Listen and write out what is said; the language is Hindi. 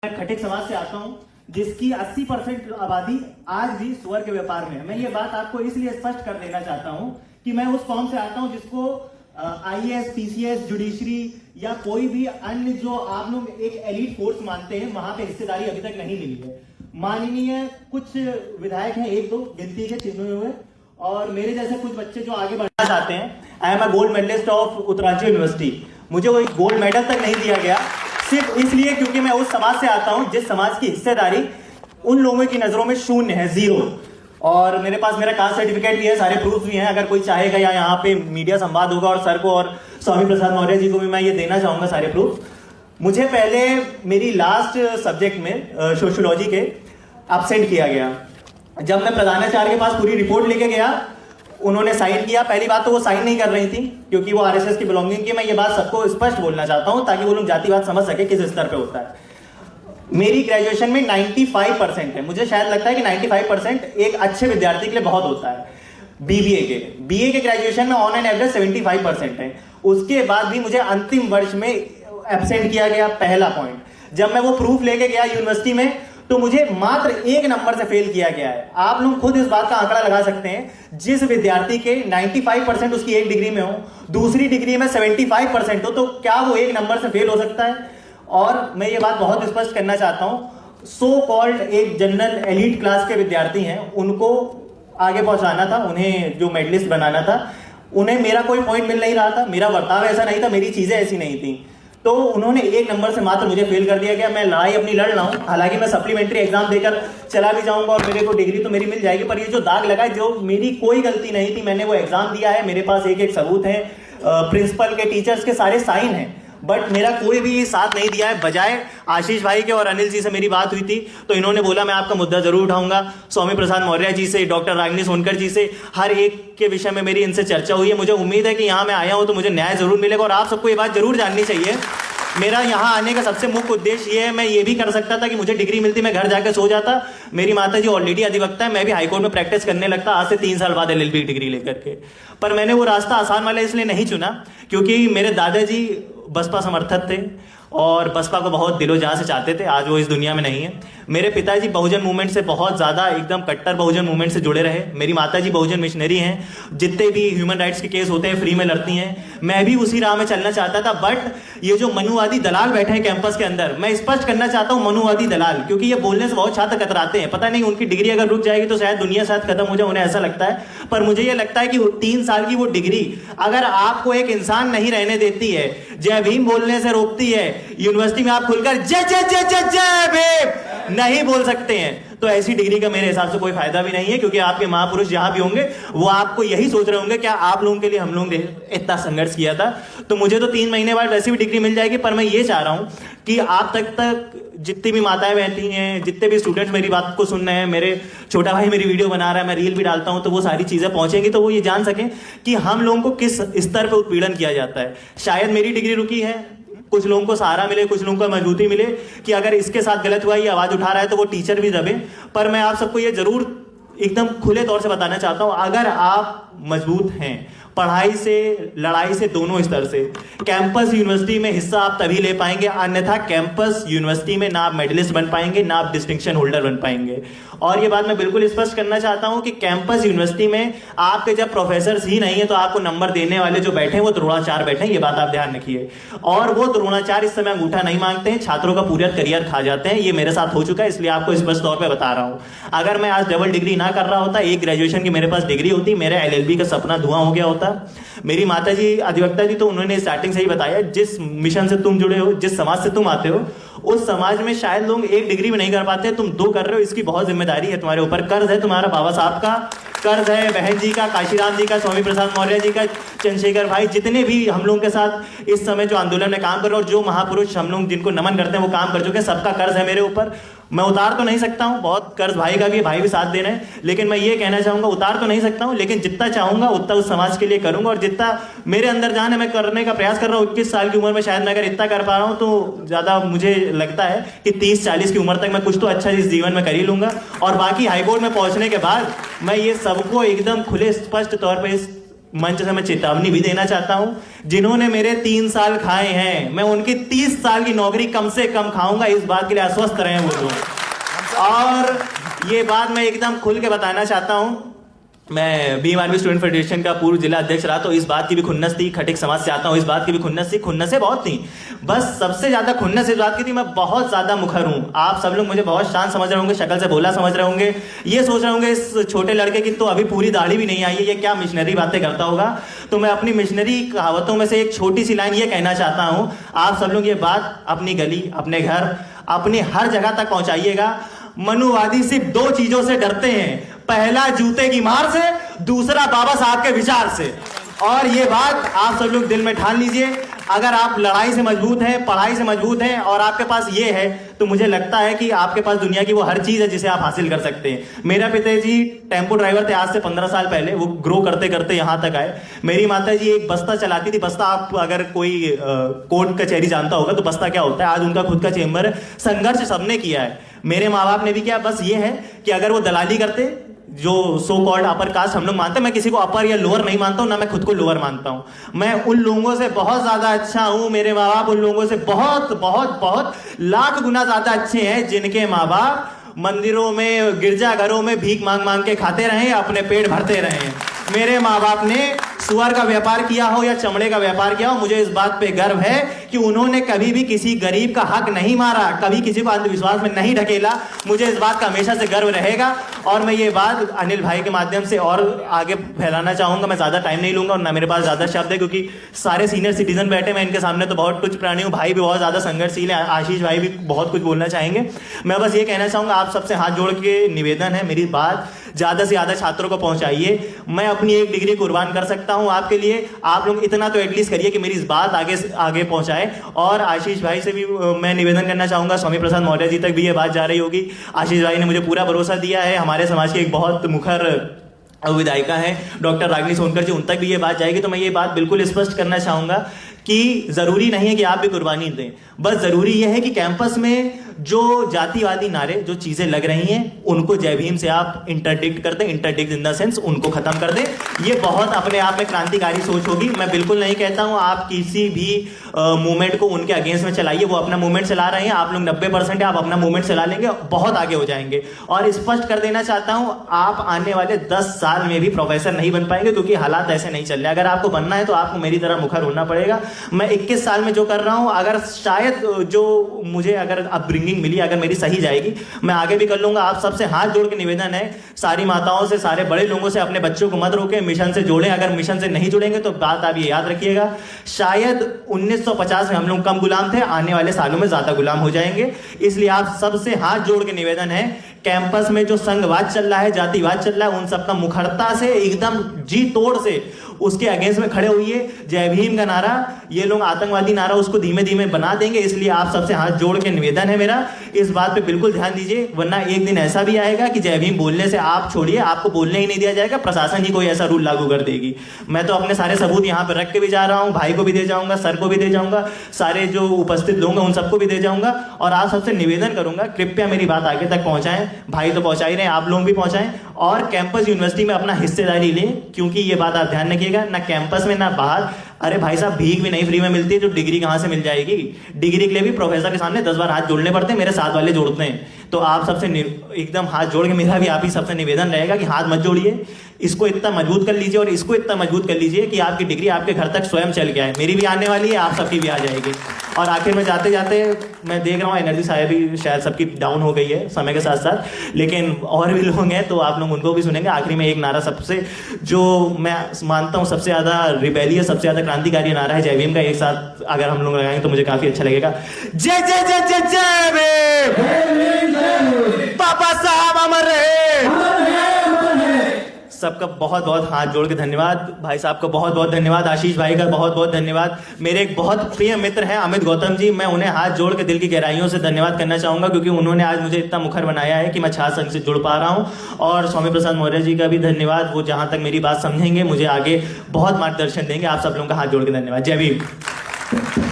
मैं खटिक समाज से आता हूं जिसकी 80% आबादी आज भी सुअर के व्यापार में है। मैं ये बात आपको इसलिए स्पष्ट कर देना चाहता हूं कि मैं उस कौम से आता हूं जिसको आईएएस, पीसीएस, जुडिशरी या कोई भी अन्य जो आप लोग एक एलीट फोर्स मानते हैं वहां पे हिस्सेदारी अभी तक नहीं मिली है। माननीय कुछ विधायक हैं, एक दो गिनती के चिन्हे हुए, और मेरे जैसे कुछ बच्चे जो आगे बढ़ना चाहते हैं। I am a gold medalist of Uttaranchal university. मुझे वो एक गोल्ड मेडल तक नहीं दिया गया, सिर्फ इसलिए क्योंकि मैं उस समाज से आता हूं जिस समाज की हिस्सेदारी उन लोगों की नजरों में शून्य है, जीरो। और मेरे पास मेरा कास्ट सर्टिफिकेट भी है, सारे प्रूफ भी हैं। अगर कोई चाहेगा या यहाँ पे मीडिया संवाद होगा और सर को और स्वामी प्रसाद मौर्य जी को भी मैं ये देना चाहूंगा सारे प्रूफ। मुझे पहले मेरी लास्ट सब्जेक्ट में सोशियोलॉजी के एब्सेंट किया गया। जब मैं प्रधानाचार्य के पास पूरी रिपोर्ट लेके गया, उन्होंने साइन किया। पहली बात तो वो साइन नहीं कर रही थी क्योंकि वो आरएसएस की बिलोंगिंग की। मैं ये बात सबको स्पष्ट बोलना चाहता हूं ताकि वो लोग जातिवाद समझ सके किस स्तर पे होता है। मेरी ग्रेजुएशन में 95% है। मुझे शायद लगता है कि 95% एक अच्छे विद्यार्थी के लिए बहुत होता है। बीए के ग्रेजुएशन में ऑन एन एवरेज 75% है। उसके बाद भी मुझे अंतिम वर्ष में एब्सेंट किया गया, पहला पॉइंट। जब मैं वो प्रूफ लेके गया यूनिवर्सिटी में तो मुझे मात्र 1 नंबर से फेल किया गया है। आप लोग खुद इस बात का आंकड़ा लगा सकते हैं। जिस विद्यार्थी के 95% उसकी एक डिग्री में हो, दूसरी डिग्री में 75% हो, तो क्या वो 1 नंबर से फेल हो सकता है? और मैं ये बात बहुत स्पष्ट करना चाहता हूं, सो कॉल्ड एक जनरल एलीट क्लास के विद्यार्थी हैं, उनको आगे पहुंचाना था, उन्हें जो मेडलिस्ट बनाना था, उन्हें मेरा कोई पॉइंट मिल नहीं रहा था, मेरा बर्ताव ऐसा नहीं था, मेरी चीजें ऐसी नहीं थी, तो उन्होंने 1 नंबर से मात्र मुझे फेल कर दिया गया। मैं लड़ाई अपनी लड़ रहा हूं, हालांकि मैं सप्लीमेंट्री एग्जाम देकर चला भी जाऊंगा और मेरे को डिग्री तो मेरी मिल जाएगी, पर ये जो दाग लगा है, जो मेरी कोई गलती नहीं थी, मैंने वो एग्जाम दिया है, मेरे पास एक सबूत है, प्रिंसिपल के, टीचर्स के सारे साइन हैं, बट मेरा कोई भी साथ नहीं दिया है। बजाय आशीष भाई के और अनिल जी से मेरी बात हुई थी तो इन्होंने बोला मैं आपका मुद्दा जरूर उठाऊंगा। स्वामी प्रसाद मौर्य जी से, डॉक्टर रागिनी सोनकर जी से, हर एक के विषय में मेरी इनसे चर्चा हुई है। मुझे उम्मीद है कि यहाँ मैं आया हूं तो मुझे न्याय जरूर मिलेगा। और आप सबको ये बात जरूर जाननी चाहिए, मेरा यहाँ आने का सबसे मुख्य उद्देश्य ये है, मैं ये भी कर सकता था कि मुझे डिग्री मिलती, मैं घर जाकर सो जाता। मेरी माता जी ऑलरेडी अधिवक्ता है, मैं भी हाईकोर्ट में प्रैक्टिस करने लगता आज से 3 साल बाद एलएलबी डिग्री लेकर के। पर मैंने वो रास्ता आसान वाला इसलिए नहीं चुना क्योंकि मेरे दादाजी बसपा समर्थक थे और बसपा को बहुत दिलो जान से चाहते थे। आज वो इस दुनिया में नहीं है। मेरे पिताजी बहुजन मूवमेंट से बहुत ज्यादा एकदम कट्टर बहुजन मूवमेंट से जुड़े रहे। मेरी माताजी बहुजन मिशनरी हैं, जितने भी ह्यूमन राइट्स के केस होते हैं फ्री में लड़ती हैं। मैं भी उसी राह में चलना चाहता था, बट ये जो मनुवादी दलाल बैठे हैं कैंपस के अंदर, मैं स्पष्ट करना चाहता हूं मनुवादी दलाल, क्योंकि ये बोलने से बहुत छात्र कतराते हैं। पता नहीं उनकी डिग्री अगर रुक जाएगी तो शायद दुनिया शायद खत्म हो जाए, उन्हें ऐसा लगता है। पर मुझे ये लगता है कि 3 साल की वो डिग्री अगर आपको एक इंसान नहीं रहने देती है, जय भीम बोलने से रोकती है, यूनिवर्सिटी में आप खुलकर जय जय जय जय जय भीम नहीं बोल सकते हैं, तो ऐसी डिग्री का मेरे हिसाब से कोई फायदा भी नहीं है। क्योंकि आपके महापुरुष जहां भी होंगे वो आपको यही सोच रहे होंगे क्या आप लोगों के लिए हम लोगों ने इतना संघर्ष किया था। तो मुझे तो 3 महीने बाद वैसी भी डिग्री मिल जाएगी, पर मैं ये चाह रहा हूं कि आप तक जितनी भी माताएं बहती हैं, जितने भी स्टूडेंट्स मेरी बात को सुन रहे हैं, मेरे छोटा भाई मेरी वीडियो बना रहा है, मैं रील भी डालता हूं, तो वो सारी चीजें पहुंचेंगी तो वो ये जान सकें कि हम लोगों को किस स्तर पर उत्पीड़न किया जाता है। शायद मेरी डिग्री रुकी है, कुछ लोगों को सहारा मिले, कुछ लोगों को मजबूती मिले कि अगर इसके साथ गलत हुआ, ये आवाज उठा रहा है तो वो टीचर भी दबे। पर मैं आप सबको ये जरूर एकदम खुले तौर से बताना चाहता हूं, अगर आप मजबूत हैं पढ़ाई से, लड़ाई से, दोनों स्तर से, कैंपस यूनिवर्सिटी में हिस्सा आप तभी ले पाएंगे। अन्यथा कैंपस यूनिवर्सिटी में ना आप मेडलिस्ट बन पाएंगे, ना आप डिस्टिंक्शन होल्डर बन पाएंगे। और ये बात मैं बिल्कुल स्पष्ट करना चाहता हूं कि कैंपस यूनिवर्सिटी में आपके जब प्रोफेसर ही नहीं है तो आपको नंबर देने वाले जो बैठे हैं वो द्रोणाचार्य बैठे हैं, ये बात आप ध्यान रखिए। और वो द्रोणाचार्य इस समय अंगूठा नहीं मांगते हैं, छात्रों का पूरा करियर खा जाते हैं। ये मेरे साथ हो चुका है, इसलिए आपको स्पष्ट तौर पर बता रहा हूं। अगर मैं आज डबल डिग्री ना कर रहा होता, एक ग्रेजुएशन की मेरे पास डिग्री होती, मेरा एलएलबी का सपना धुआं हो गया होता। मेरी माताजी अधिवक्ता जी, तो उन्होंने स्टार्टिंग से ही बताया, जिस मिशन से तुम जुड़े हो, जिस समाज से तुम आते हो, उस समाज में शायद लोग 1 डिग्री में नहीं कर पाते, तुम 2 कर रहे हो। इसकी बहुत जिम्मेदारी है तुम्हारे ऊपर। कर्ज है तुम्हारा बाबा साहब का, कर्ज है बहन जी का, काशीराम जी का, स्वामी प्रसाद मौर्य जी का, चंद्रशेखर भाई, जितने भी हम लोगों के साथ इस समय जो आंदोलन में काम कर रहे हो और जो महापुरुष हम लोग जिनको नमन करते हैं वो काम कर चुके हैं, सबका कर्ज है मेरे ऊपर। मैं उतार तो नहीं सकता हूं, बहुत कर्ज भाई का भी है, भाई भी साथ दे रहे हैं, लेकिन मैं ये कहना चाहूंगा उतार तो नहीं सकता हूं, लेकिन जितना चाहूंगा उतना उस समाज के लिए करूंगा। और जितना मेरे अंदर जान है मैं करने का प्रयास कर रहा हूं। 21 साल की उम्र में शायद मैं अगर इतना कर पा रहा हूं तो ज्यादा मुझे लगता है कि 30-40 की उम्र तक मैं कुछ तो अच्छा इस जीवन में कर ही लूंगा। और बाकी हाईकोर्ट में पहुंचने के बाद मैं ये सबको एकदम खुले स्पष्ट तौर पर इस मंच से मैं चेतावनी भी देना चाहता हूं, जिन्होंने मेरे 3 साल खाए हैं, मैं उनकी 30 साल की नौकरी कम से कम खाऊंगा, इस बात के लिए आश्वस्त रहे वो लोग। और ये बात मैं एकदम खुल के बताना चाहता हूं, मैं भीम आर्मी स्टूडेंट फेडरेशन का पूर्व जिला अध्यक्ष रहा, तो इस बात की भी खुन्नस थी, खटिक समाज से आता हूं, इस बात की भी खुन्नस थी, खुन्नसें बहुत थी, बस सबसे ज्यादा खुन्नस इस बात की थी, मैं बहुत ज्यादा मुखर हूं। आप सब लोग मुझे बहुत शांत समझ रहे होंगे, शक्ल से बोला समझ रहे होंगे, ये सोच रहे होंगे इस छोटे लड़के की तो अभी पूरी दाढ़ी भी नहीं आई है, ये क्या मिशनरी बातें करता होगा। तो मैं अपनी मिशनरी कहावतों में से एक छोटी सी लाइन ये कहना चाहता हूं, आप सब लोग ये बात अपनी गली, अपने घर, अपनी हर जगह तक पहुंचाइएगा। मनुवादी सिर्फ 2 चीजों से डरते हैं, पहला जूते की मार से, दूसरा बाबा साहब के विचार से। और ये बात आप सब लोग दिल में ठान लीजिए। अगर आप लड़ाई से मजबूत हैं, पढ़ाई से मजबूत हैं और आपके पास ये है, तो मुझे लगता है कि आपके पास दुनिया की वो हर चीज है जिसे आप हासिल कर सकते हैं। मेरा पिताजी टेम्पो ड्राइवर थे आज से 15 साल पहले, वो ग्रो करते करते यहां तक आए। मेरी माता जी एक बस्ता चलाती थी। बस्ता, आप अगर कोई कोर्ट कचहरी जानता होगा तो बस्ता क्या होता है, आज उनका खुद का चेंबर है। संघर्ष सबने किया है, मेरे माँ बाप ने भी किया। बस ये है कि अगर वो दलाली करते, जो सो कॉल्ड अपर कास्ट हम लोग मानते हैं, मैं किसी को अपर या लोअर नहीं मानता हूं, ना मैं खुद को लोअर मानता हूं, मैं उन लोगों से बहुत ज्यादा अच्छा हूं। मेरे माँ बाप उन लोगों से बहुत बहुत बहुत लाख गुना ज्यादा अच्छे हैं, जिनके माँ बाप मंदिरों में, गिरजाघरों में भीख मांग मांग के खाते रहे, अपने पेट भरते रहे। मेरे माँ बाप ने सुअर का व्यापार किया हो या चमड़े का व्यापार किया हो, मुझे इस बात पे गर्व है कि उन्होंने कभी भी किसी गरीब का हक नहीं मारा, कभी किसी को अंधविश्वास में नहीं ढकेला। मुझे इस बात का हमेशा से गर्व रहेगा। और मैं ये बात अनिल भाई के माध्यम से और आगे फैलाना चाहूंगा। मैं ज्यादा टाइम नहीं लूंगा और ना मेरे पास ज्यादा शब्द है, क्योंकि सारे सीनियर सिटीजन बैठे, मैं इनके सामने तो बहुत तुच्छ प्राणी हूँ। भाई भी बहुत ज्यादा संघर्षशील है, आशीष भाई भी बहुत कुछ बोलना चाहेंगे। मैं बस ये कहना चाहूंगा, आप सबसे हाथ जोड़ के निवेदन है, मेरी बात ज्यादा से ज्यादा छात्रों को पहुंचाइए। मैं अपनी 1 डिग्री कुर्बान कर सकता हूं आपके लिए, आप लोग इतना तो एटलीस्ट करिए कि मेरी इस बात आगे पहुंचाए। और आशीष भाई से भी मैं निवेदन करना चाहूंगा, स्वामी प्रसाद मौर्य जी तक भी ये बात जा रही होगी। आशीष भाई ने मुझे पूरा भरोसा दिया है, हमारे समाज की एक बहुत मुखर विधायिका है डॉक्टर रागिनी सोनकर जी, उन तक भी ये बात जाएगी। तो मैं ये बात बिल्कुल स्पष्ट करना चाहूंगा कि जरूरी नहीं है कि आप भी कुर्बानी दें, बस जरूरी यह है कि कैंपस में जो जातिवादी नारे, जो चीजें लग रही हैं, उनको जय भीम से आप इंटरडिक्ट कर दें, इंटरडिक्ट इन द सेंस उनको खत्म कर दें। ये बहुत अपने आप में क्रांतिकारी सोच होगी। मैं बिल्कुल नहीं कहता हूं आप किसी भी मूवमेंट को उनके अगेंस्ट में चलाइए, वो अपना मूवमेंट चला रहे हैं, आप लोग 90% है, आप अपना मूवमेंट चला लेंगे, बहुत आगे हो जाएंगे। और स्पष्ट कर देना चाहता हूं, आप आने वाले 10 साल में भी प्रोफेसर नहीं बन पाएंगे, क्योंकि हालात ऐसे नहीं चल रहे। अगर आपको बनना है तो आपको मेरी तरह मुखर होना पड़ेगा। मैं 21 साल में जो कर रहा हूं, अगर शायद जो मुझे अगर अपब्रिंगिंग मिली, अगर मेरी सही जाएगी, मैं आगे भी कर लूंगा। आप सबसे हाथ जोड़ के निवेदन है, सारी माताओं से, सारे बड़े लोगों से, अपने बच्चों को मत रोकें, मिशन से जोड़ें। अगर मिशन से नहीं जुड़ेंगे तो बात आप ये याद रखिएगा, शायद 1950 में हम लोग कम गुलाम थे, आने वाले सालों में ज्यादा गुलाम हो जाएंगे। इसलिए आप सबसे हाथ जोड़ के निवेदन है, कैंपस में जो संघवाद चल रहा है, जातिवाद चल रहा है, उन सबका मुखरता से, एकदम जी तोड़ से उसके अगेंस्ट में खड़े हुए। जय भीम का नारा, ये लोग आतंकवादी नारा उसको धीमे धीमे बना देंगे। इसलिए आप सबसे हाथ जोड़ के निवेदन है मेरा, इस बात पे बिल्कुल ध्यान दीजिए, वरना एक दिन ऐसा भी आएगा कि जय भीम बोलने से आप छोड़िए, आपको बोलने ही नहीं दिया जाएगा, प्रशासन ही कोई ऐसा रूल लागू कर देगी। मैं तो अपने सारे सबूत यहाँ पर रख के भी जा रहा हूँ, भाई को भी दे जाऊंगा, सर को भी दे जाऊंगा, सारे जो उपस्थित लोग हैं उन सबको भी दे जाऊंगा। और आप सबसे निवेदन करूंगा, कृपया मेरी बात आगे तक पहुंचाएं। भाई तो पहुंचा ही रहे हैं, आप लोग भी पहुंचाएं और कैंपस यूनिवर्सिटी में अपना हिस्सेदारी लें, क्योंकि ये बात आप ध्यान रखिएगा, ना कैंपस में ना बाहर। अरे भाई साहब, भीख भी नहीं फ्री में मिलती है, तो डिग्री कहां से मिल जाएगी? डिग्री के लिए भी प्रोफेसर के सामने 10 बार हाथ जोड़ने पड़ते हैं, मेरे साथ वाले जोड़ते हैं। तो आप सबसे एकदम हाथ जोड़ के, मेरा भी आप ही सबसे निवेदन रहेगा कि हाथ मत जोड़िए, इसको इतना मजबूत कर लीजिए और इसको इतना मजबूत कर लीजिए कि आपकी डिग्री आपके घर तक स्वयं चल के आए। मेरी भी आने वाली है, आप सबकी भी आ जाएगी। और आखिर में जाते जाते मैं देख रहा हूँ एनर्जी शायद सबकी डाउन हो गई है समय के साथ साथ, लेकिन और भी लोग हैं तो आप लोग उनको भी सुनेंगे। आखिरी में एक नारा सबसे, जो मैं मानता हूँ सबसे ज्यादा रिबेलियस, सबसे ज्यादा क्रांतिकारी नारा है जय भीम का। एक साथ अगर हम लोग लगाएंगे तो मुझे काफी अच्छा लगेगा। जय जय जय जय जय भीम, पापा साहब अमर रहे। सबका बहुत बहुत हाथ जोड़ के धन्यवाद। भाई साहब का बहुत बहुत धन्यवाद, आशीष भाई का बहुत बहुत धन्यवाद। मेरे एक बहुत प्रिय मित्र हैं अमित गौतम जी, मैं उन्हें हाथ जोड़ के दिल की गहराइयों से धन्यवाद करना चाहूंगा, क्योंकि उन्होंने आज मुझे इतना मुखर बनाया है कि मैं छात्र संघ से जुड़ पा रहा हूं। और स्वामी प्रसाद मौर्य जी का भी धन्यवाद, वो जहां तक मेरी बात समझेंगे, मुझे आगे बहुत मार्गदर्शन देंगे। आप सब लोगों का हाथ जोड़ के धन्यवाद। जय भीम।